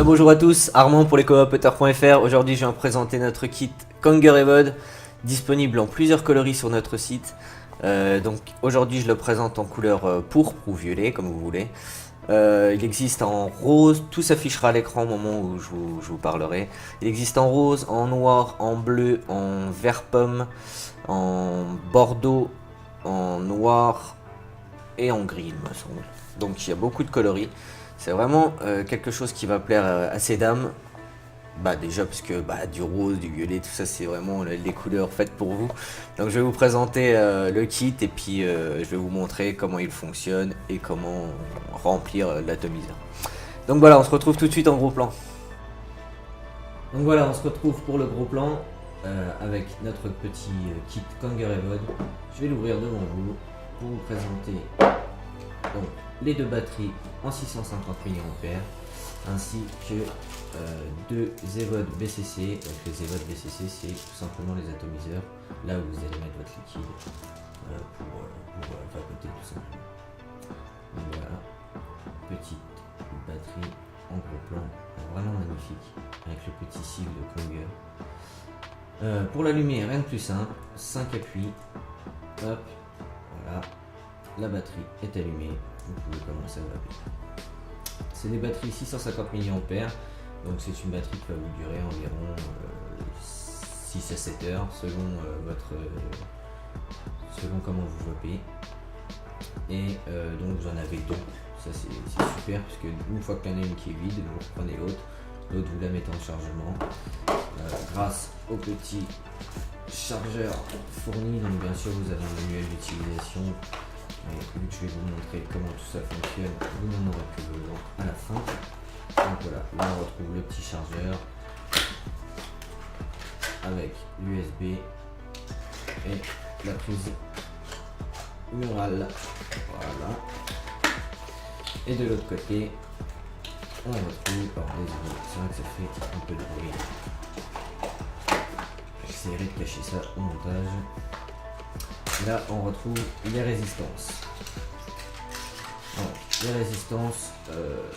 Bonjour à tous, Armand pour lescoopeters.fr. Aujourd'hui je vais vous présenter notre kit Kanger Evode, disponible en plusieurs coloris sur notre site. Donc aujourd'hui je le présente en couleur pourpre ou violet comme vous voulez. Il existe en rose, tout s'affichera à l'écran au moment où je vous parlerai. Il existe en rose, en noir, en bleu, en vert pomme, en bordeaux, en noir et en gris il me semble. Donc il y a beaucoup de coloris. C'est vraiment quelque chose qui va plaire à ces dames. Déjà parce que du rose, du violet, tout ça c'est vraiment les couleurs faites pour vous. Donc je vais vous présenter le kit et puis je vais vous montrer comment il fonctionne et comment remplir l'atomiseur. Donc voilà, on se retrouve tout de suite en gros plan. Donc voilà, on se retrouve pour le gros plan avec notre petit kit Kanger Evode. Je vais l'ouvrir devant vous pour vous présenter donc, les deux batteries en 650 mAh ainsi que deux Evode BCC. Donc les Evode BCC c'est tout simplement les atomiseurs là où vous allez mettre votre liquide pour vapoter tout simplement. Donc voilà, petite batterie en gros plan, vraiment magnifique avec le petit sigle de Kanger. Pour l'allumer, rien de plus simple, 5 appuis, hop, voilà, la batterie est allumée, vous pouvez commencer à vaper. C'est des batteries 650 mAh, donc c'est une batterie qui va vous durer environ 6 à 7 heures selon selon comment vous vapez. Et donc vous en avez deux, ça c'est super parce que une fois qu'il y en a une qui est vide, vous reprenez l'autre, vous la mettez en chargement grâce au petit chargeur fourni. Donc bien sûr vous avez un manuel d'utilisation. Et vu que je vais vous montrer comment tout ça fonctionne, vous n'en aurez plus besoin à la fin. Donc voilà, là on retrouve le petit chargeur avec l'USB et la prise murale. Voilà. Et de l'autre côté, on retrouve. Alors désolé, c'est vrai que ça fait un peu de bruit. J'essaierai de cacher ça au montage. Là, on retrouve les résistances. Alors, les résistances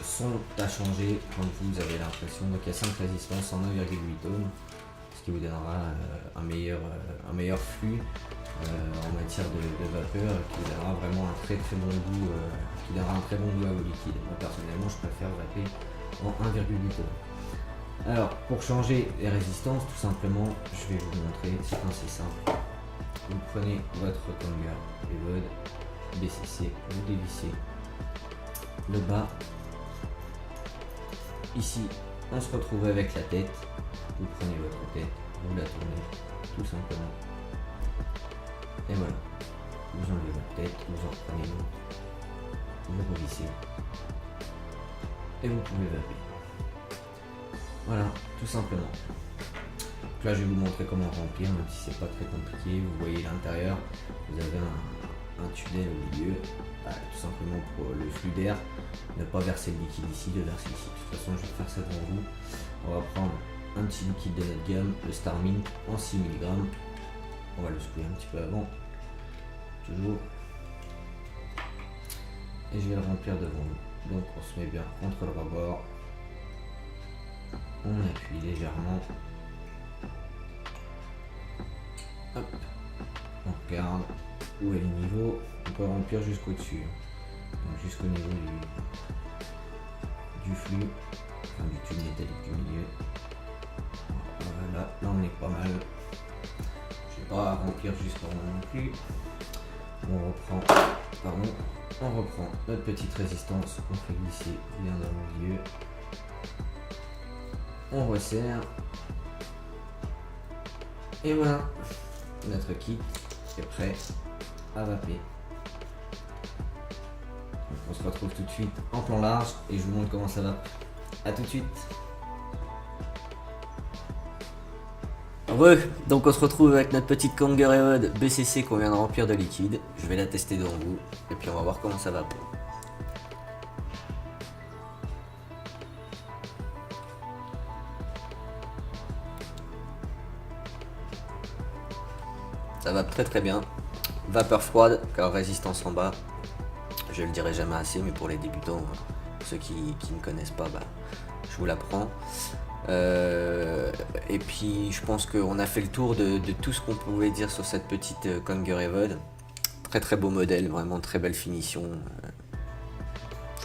sont à changer comme vous avez l'impression. Donc, il y a 5 résistances en 1,8 ohms, ce qui vous donnera un meilleur flux en matière de vapeur, qui donnera vraiment un très bon goût, à vos liquides. Moi, personnellement, je préfère vaper en 1,8 ohms. Alors, pour changer les résistances, tout simplement, je vais vous montrer. C'est assez simple. Vous prenez votre Kanger Evode BCC, vous dévissez le bas. Ici, on se retrouve avec la tête. Vous prenez votre tête, vous la tournez tout simplement. Et voilà, vous enlevez votre tête, vous en reprenez une autre, vous revissez et vous pouvez vaper. Voilà, tout simplement. Donc là je vais vous montrer comment remplir, même si c'est pas très compliqué. Vous voyez l'intérieur, vous avez un tunnel au milieu, tout simplement pour le flux d'air, ne pas verser le liquide ici, de verser ici. De toute façon je vais faire ça devant vous. On va prendre un petit liquide de notre gamme, le Starmint en 6 mg. On va le secouer un petit peu avant, toujours. Et je vais le remplir devant vous. Donc on se met bien contre le rebord. On appuie légèrement. Hop. On regarde où est le niveau. On peut remplir jusqu'au dessus. Donc jusqu'au niveau du flux, enfin du tube métallique du milieu. Voilà, là on est pas mal. Je vais pas remplir jusqu'en haut non plus. On reprend notre petite résistance. On fait glisser bien dans le milieu. On resserre. Et voilà, notre kit est prêt à vaper. On se retrouve tout de suite en plan large et je vous montre comment ça va. A tout de suite. Donc on se retrouve avec notre petite Kanger Evode BCC qu'on vient de remplir de liquide. Je vais la tester devant vous et puis on va voir comment ça va. Ça va très bien. Vapeur froide car résistance en bas. Je le dirai jamais assez, mais pour les débutants, ceux qui ne connaissent pas, je vous l'apprends. Et puis je pense qu'on a fait le tour de tout ce qu'on pouvait dire sur cette petite Konger Evode. Très très beau modèle, vraiment très belle finition,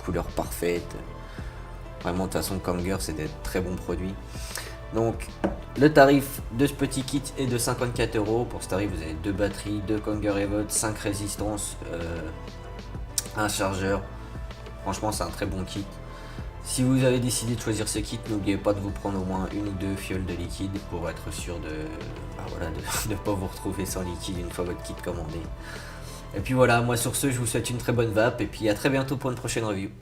couleur parfaite. Vraiment, de toute façon, Konger, c'est des très bons produits. Donc, le tarif de ce petit kit est de 54 €. Pour ce tarif, vous avez 2 batteries, 2 Konger Evode, 5 résistances, un chargeur. Franchement, c'est un très bon kit. Si vous avez décidé de choisir ce kit, n'oubliez pas de vous prendre au moins 1 ou 2 fioles de liquide pour être sûr de ne pas vous retrouver sans liquide une fois votre kit commandé. Et puis voilà, moi sur ce, je vous souhaite une très bonne vape et puis à très bientôt pour une prochaine review.